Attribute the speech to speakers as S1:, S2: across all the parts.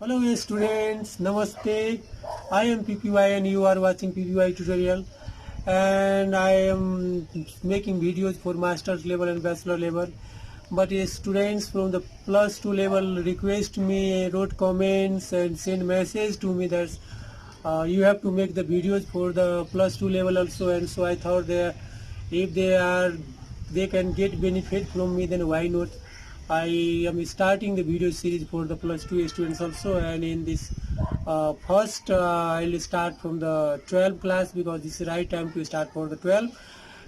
S1: Hello students, Namaste. I am PPY and you are watching PPY tutorial, and I am making videos for master's level and bachelor level. But students from the plus 2 level request me, wrote comments and send message to me that you have to make the videos for the plus 2 level also, and so I thought if they can get benefit from me, then why not. I am starting the video series for the plus 2 students also, and in this first I'll start from the 12 class because this is the right time to start for the 12,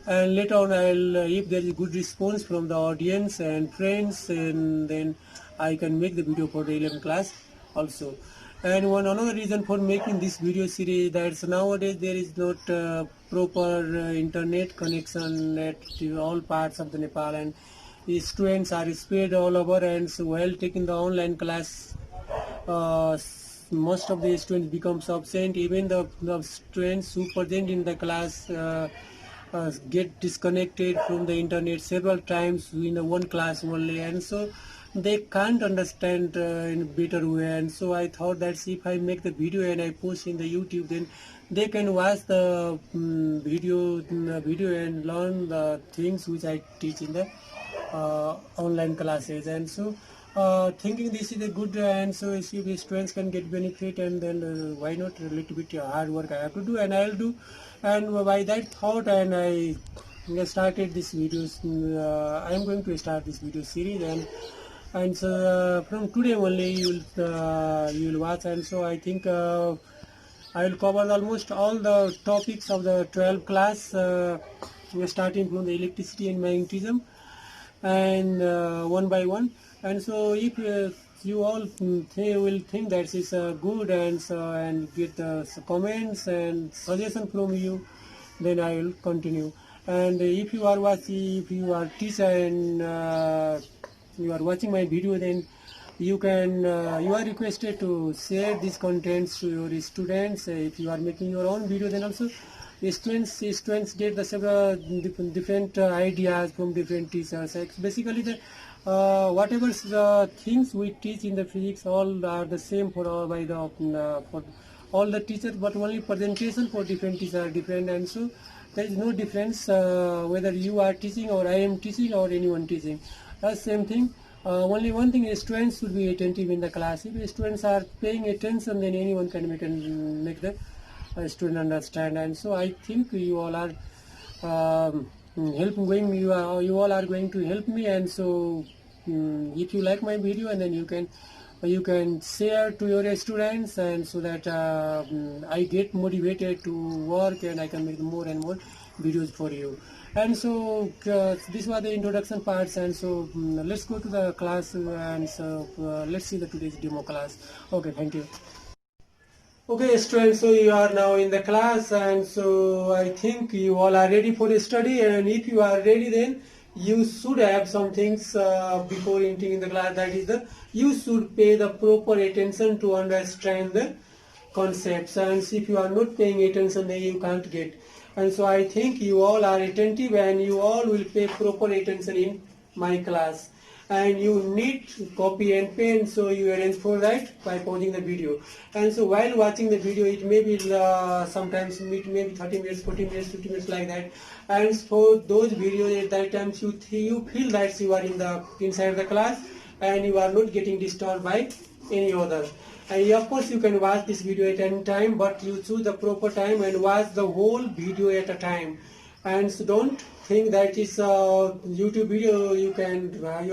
S1: and later on I'll if there is good response from the audience and friends, and then I can make the video for the 11 class also. And one another reason for making this video series that's nowadays there is not proper internet connection at all parts of the Nepal, and the students are spread all over, and so while taking the online class most of the students becomes absent. Even the students who present in the class get disconnected from the internet several times in the one class only, and so they can't understand in a better way. And so I thought that if I make the video and I post in the YouTube, then they can watch the video and learn the things which I teach in the online classes. And so thinking this is a good, and so if the students can get benefit, and then why not a little bit hard work I have to do and I'll do. And by that thought, and I started this videos. I am going to start this video series, and so from today only you will watch. And so I think I will cover almost all the topics of the 12 class, starting from the electricity and magnetism, and one by one. And so if you all will think that is good, and so and get comments and suggestion from you, then I will continue. And if you are watching, if you are teacher and you are watching my video, then you can you are requested to share these contents to your students. If you are making your own video, then also students get the several different ideas from different teachers. Basically the whatever things we teach in the physics, all are the same for all by the for all the teachers, but only presentation for different teachers are different. And so there is no difference whether you are teaching or I am teaching or anyone teaching. Same thing. Only one thing is students should be attentive in the class. If students are paying attention, then anyone can make the student understand. And so I think you all are helping you all are going to help me. And so if you like my video, and then you can share to your students, and so that I get motivated to work and I can make more and more videos for you. And so this was the introduction parts, and so let's go to the class, and so let's see the today's demo class. Okay, thank you. Okay students, so you are now in the class, and so I think you all are ready for the study. And if you are ready, then you should have some things before entering the class, that is you should pay the proper attention to understand the concepts. And if you are not paying attention, then you can't get. And so I think you all are attentive, and you all will pay proper attention in my class. And you need copy and pen, so you arrange for that by pausing the video. And so while watching the video, it may be sometimes it may be 30 minutes, 40 minutes, 50 minutes like that. And for those videos, at that time you feel that you are inside the class, and you are not getting disturbed by any other. And of course you can watch this video at any time, but you choose the proper time and watch the whole video at a time. And so don't think that is a YouTube video you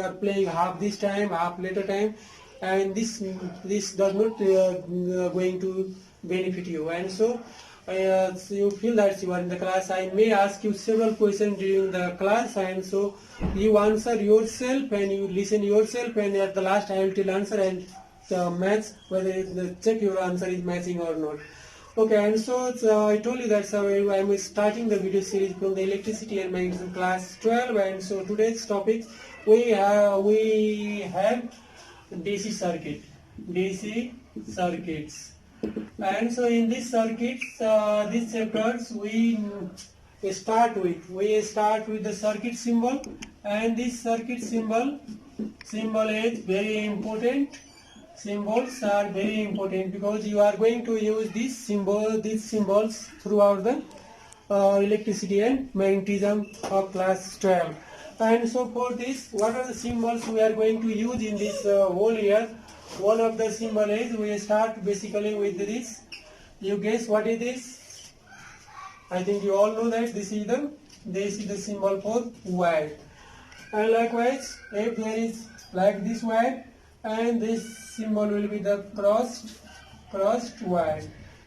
S1: are playing half this time, half later time, and this does not going to benefit you. And so you feel that you are in the class, I may ask you several questions during the class, and so you answer yourself and you listen yourself, and at the last I will tell answer and match whether check your answer is matching or not. Okay, and so I told you that I am starting the video series from the electricity and magnetism class 12. And so today's topic we have DC circuits. And so in these circuits, these chapters we start with the circuit symbol. And this circuit symbol is very important. symbols are very important because you are going to use these symbols throughout the electricity and magnetism of class 12. And so for this, what are the symbols we are going to use in this whole year? One of the symbol is, we start basically with this. You guess what is this? I think you all know that this is the symbol for wire. And likewise, if there is like this wire, and this symbol will be the crossed wire.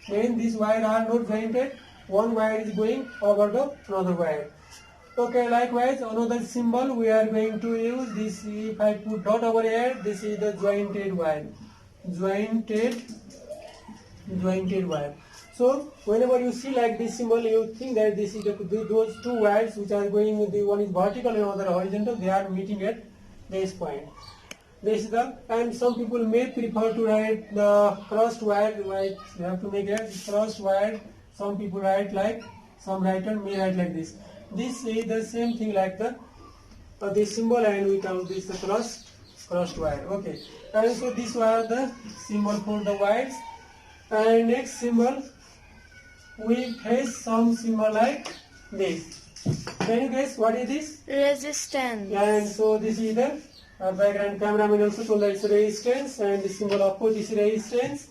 S1: When these wires are not jointed, one wire is going over the another wire. Okay, likewise another symbol we are going to use this. If I put dot over here, this is the jointed wire. Jointed wire. So whenever you see like this symbol, you think that this is those two wires which are going, the one is vertical and another horizontal, they are meeting at this point. This is and some people may prefer to write the crossed wire, right? You have to make it crossed wire. Some people write like, some writer may write like this. This is the same thing like this symbol, and we call this the crossed wire. Okay, and so these were the symbol for the wires. And next symbol, we face some symbol like this. Can you guess what is this?
S2: Resistance.
S1: And so this is the background cameraman also told that it's resistance, and the symbol of course is resistance.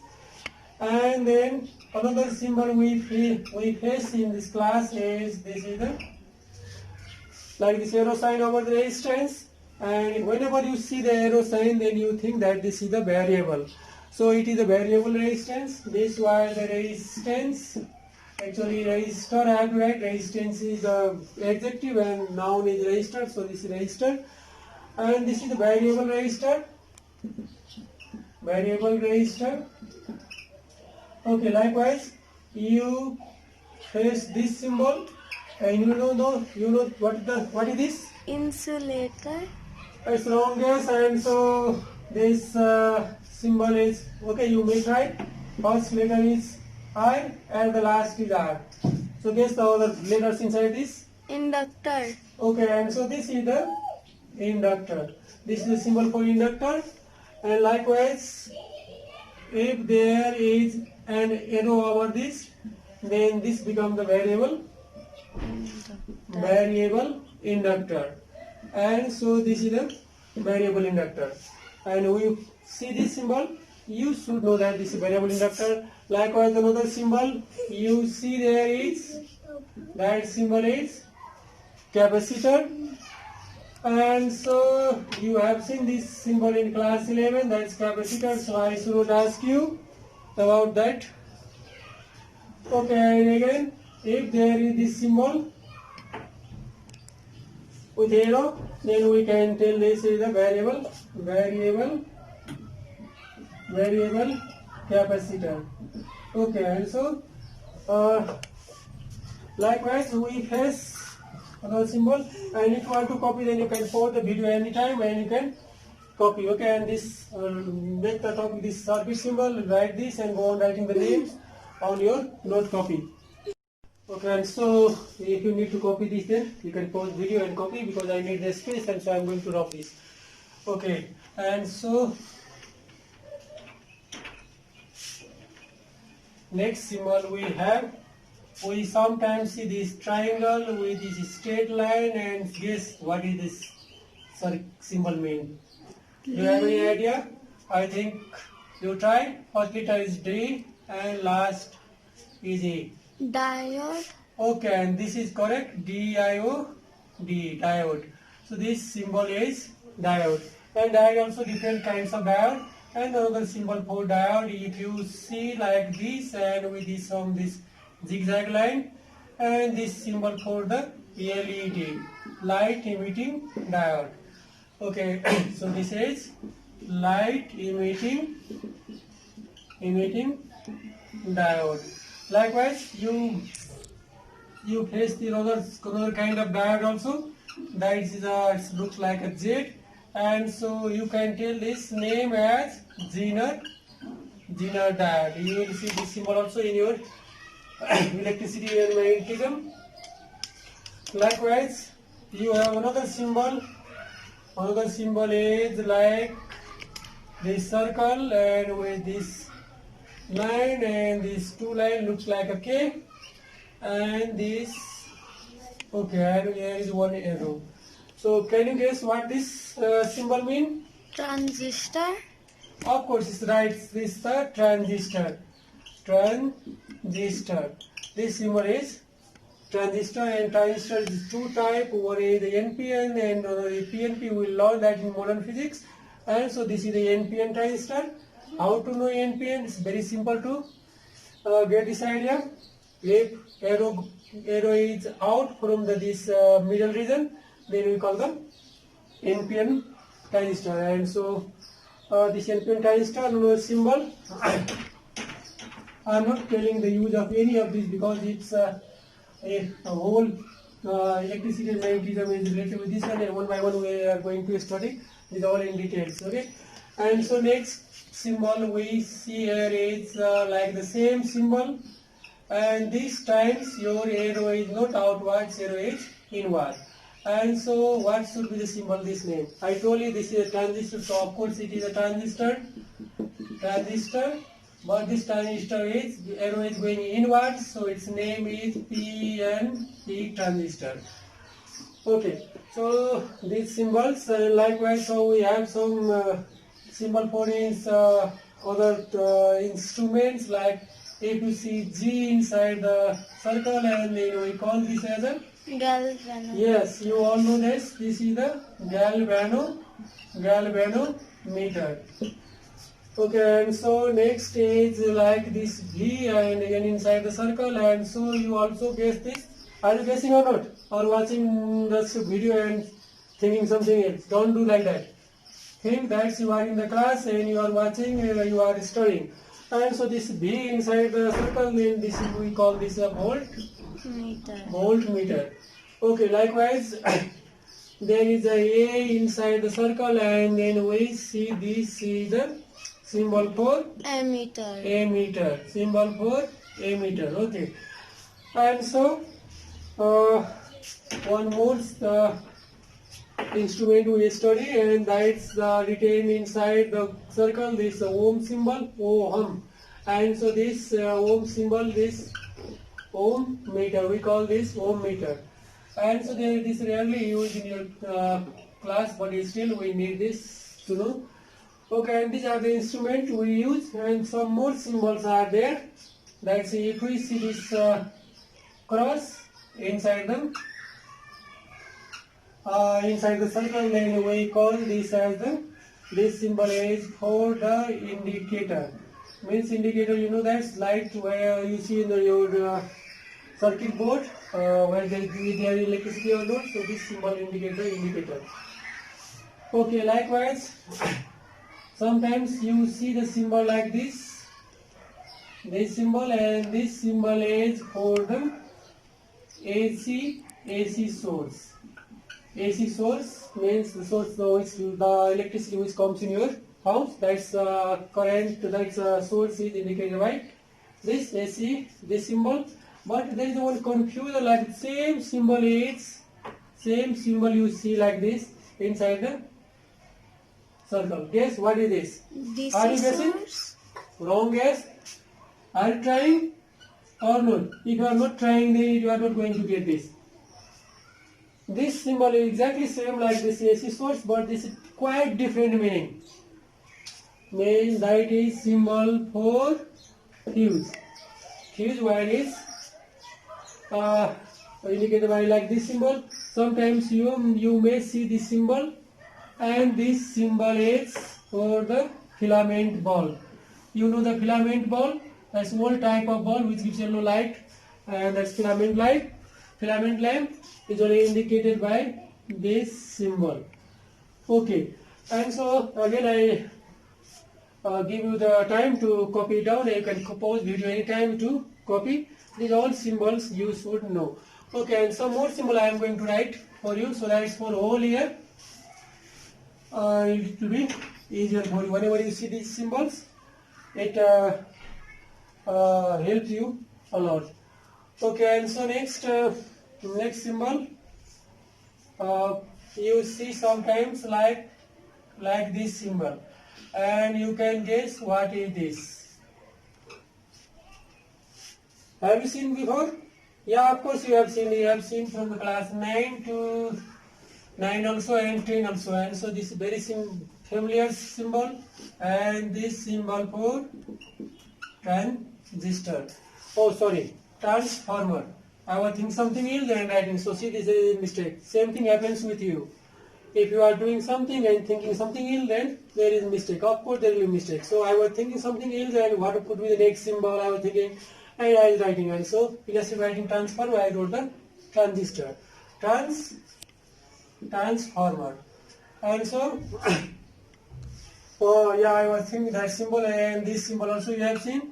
S1: And then another symbol we face in this class is, this is the like this arrow sign over the resistance. And whenever you see the arrow sign, then you think that this is the variable. So it is a variable resistance. This was the resistance. Actually resistor, I have to write resistance is the adjective and noun is resistor. So this is resistor. And this is the variable resistor. Variable resistor. Okay, likewise you face this symbol, and you know what is this?
S2: Insulator.
S1: It's wrong guess. And so this symbol is, okay, you may try. First letter is I and the last is R. So guess the other letters inside this.
S2: Inductor.
S1: Okay, and so this is the inductor. This is the symbol for inductor. And likewise, if there is an arrow over this, then this becomes the variable inductor. And so this is the variable inductor. And we see this symbol, you should know that this is variable inductor. Likewise another symbol you see there is, that symbol is capacitor. And so you have seen this symbol in class 11, that's capacitor. So I should ask you about that. Okay, and again, if there is this symbol with arrow, then we can tell this is the variable capacitor. Okay, and so likewise we face another symbol, and if you want to copy, then you can pause the video anytime and you can copy. Okay, and this make the topic this circuit symbol, write this and go on writing the names on your note copy. Okay, and so if you need to copy this, then you can pause video and copy, because I need the space, and so I'm going to drop this. Okay, and so next symbol we have, we sometimes see this triangle with this straight line, and guess what is this symbol mean? Do you have any idea? I think you try. First letter is D and last is E.
S2: Diode.
S1: Okay, and this is correct. D-I-O-D, diode. So this symbol is diode. And diode also different kinds of diode. And another symbol for diode, if you see like this, and with this this zigzag line, and this symbol for the LED, light emitting diode. Okay, so this is light emitting diode. Likewise, you face the other kind of diode also. That is it looks like a Z, and so you can tell this name as Zener diode. You will see this symbol also in your electricity and magnetism. Likewise, you have another symbol. Another symbol is like this circle, and with this line and this two line looks like a K, and this, okay, and here is one arrow. So can you guess what this symbol mean?
S2: Transistor.
S1: Of course, it's right. This is the transistor. Transistor. This symbol is transistor, and transistor is two type. One is the NPN and PNP. We will learn that in modern physics. And so this is the NPN transistor. How to know NPN? It's very simple to get this idea. If arrow is out from this middle region, then we call them NPN transistor. And so this NPN transistor symbol. I am not telling the use of any of this because it's a whole electricity and magnetism is related with this one, and one by one we are going to study this all in details. Okay, and so next symbol we see here is like the same symbol, and this times your arrow is not outwards, arrow is inward. And so what should be the symbol, this name? I told you this is a transistor, so of course it is a transistor, but this transistor is, the arrow is going inwards, so its name is PNP transistor. Okay, so these symbols, likewise, so we have some symbol for its other instruments, like if you see G inside the circle, and we call this as a
S2: Galvanometer.
S1: Yes, you all know this. This is the galvanometer. Okay, and so next is like this V, and again inside the circle, and so you also guess this. Are you guessing or not? Or watching this video and thinking something else? Don't do like that. Think that you are in the class and you are watching, you are studying. And so this V inside the circle, then this we call this a voltmeter. Okay, likewise there is a inside the circle, and then we see this is the symbol for ammeter. Symbol for ammeter. Okay, and so one more instrument we study, and that's written inside the circle, this ohm symbol, ohm. And so this ohm symbol, this ohm meter, we call this ohm meter. And so this rarely used in your class, but still we need this to know. Okay, and these are the instruments we use, and some more symbols are there. Let's see, if we see this cross inside them, inside the circle, then we call this as this symbol is for the indicator. Means indicator, you know, that's light where you see in your circuit board where there is electricity or not. So this symbol indicator. Okay, likewise sometimes you see the symbol like this symbol, and this symbol is for the AC source. AC source means the source, the electricity which comes in your house, that's current, that's source is indicated by this AC, this symbol. But there is one confusion, like same symbol you see like this inside the circle. Guess what is this?
S2: DC
S1: Are you guessing?
S2: source.
S1: Wrong guess. Are you trying or not? If you are not trying, then you are not going to get this. This symbol is exactly same like this AC source, but this is quite different meaning. Means that is symbol for fuse. Fuse wire is indicated by like this symbol. Sometimes you may see this symbol, and this symbol is for the filament bulb. You know the filament bulb? That's one type of bulb which gives yellow light, and that's filament light. Filament lamp is only indicated by this symbol. Okay, and so again I give you the time to copy it down. You can pause video anytime to copy. These all symbols you should know. Okay, and some more symbol I am going to write for you, so that is for whole year. It will be easier for you. Whenever you see these symbols, it helps you a lot. Okay, and so next symbol you see sometimes like this symbol. and you can guess what is this. Have you seen before? Yeah, of course you have seen. You have seen from the class 9 to 9 also and 10 also. And so this is very familiar symbol, and this symbol for transistor. Oh, sorry, transformer. I was thinking something else and writing. So see, this is a mistake. Same thing happens with you. If you are doing something and thinking something else, then there is a mistake. Of course, there will be a mistake. So I was thinking something else, and what could be the next symbol? I was thinking, and I was writing. And so instead of writing transformer, I wrote the transistor. Transformer. And so, oh yeah, I was thinking that symbol, and this symbol also you have seen.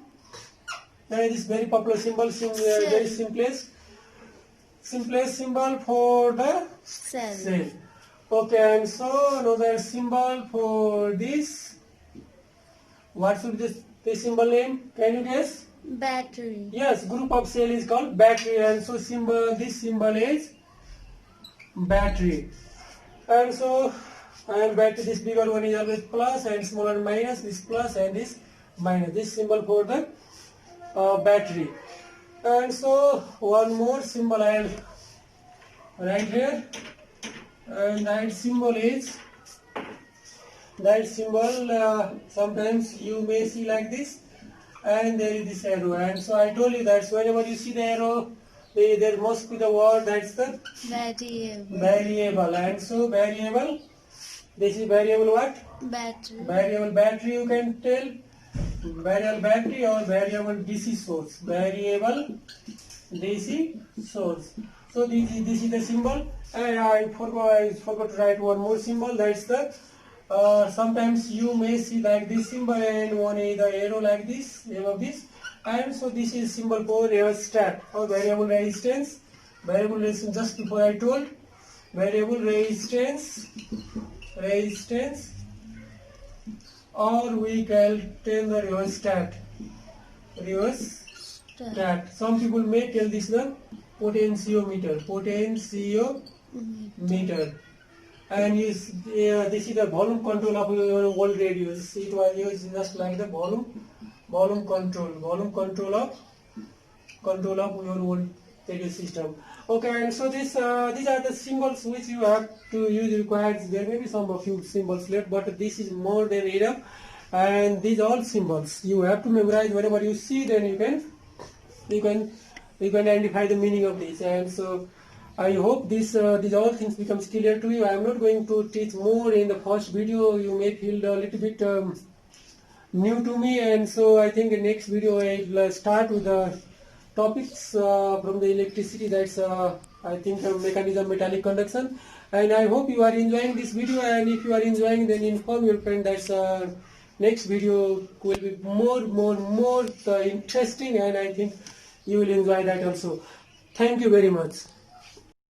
S1: This very popular symbol, very simplest symbol for the cell. Okay, and so another symbol for this. What should this symbol name? Can you guess?
S2: Battery.
S1: Yes, group of cell is called battery, and so this symbol is battery. And so, and battery, this bigger one is always plus, and smaller minus. This plus and this minus. This symbol for the battery. And so one more symbol I'll write here, and that symbol sometimes you may see like this, and there is this arrow. And so I told you that whenever you see the arrow, there must be the word, that's the variable. And so variable, this is variable what?
S2: Battery.
S1: Variable battery, you can tell. Variable battery or variable DC source. Variable DC source. So this is the symbol. And I forgot to write one more symbol. That's the sometimes you may see like this symbol, and one is the arrow like this above this. And so this is symbol for rheostat or variable resistance. Variable resistance, just before I told, variable resistance, or we can tell the rheostat. Some people may tell this the potentiometer. And this is the volume control of your old radios. It was used just like the volume control of your old radio system. Okay, and so these are the symbols which you have to use required. There may be a few symbols left, but this is more than enough. And these all symbols you have to memorize. Whenever you see, then you can identify the meaning of this. And so I hope these all things becomes clear to you. I am not going to teach more in the first video. You may feel a little bit new to me, and so I think the next video I will start with the topics from the electricity. That's I think mechanism, metallic conduction. And I hope you are enjoying this video, and if you are enjoying, then inform your friend that next video will be more interesting, and I think you will enjoy that also. Thank you very much.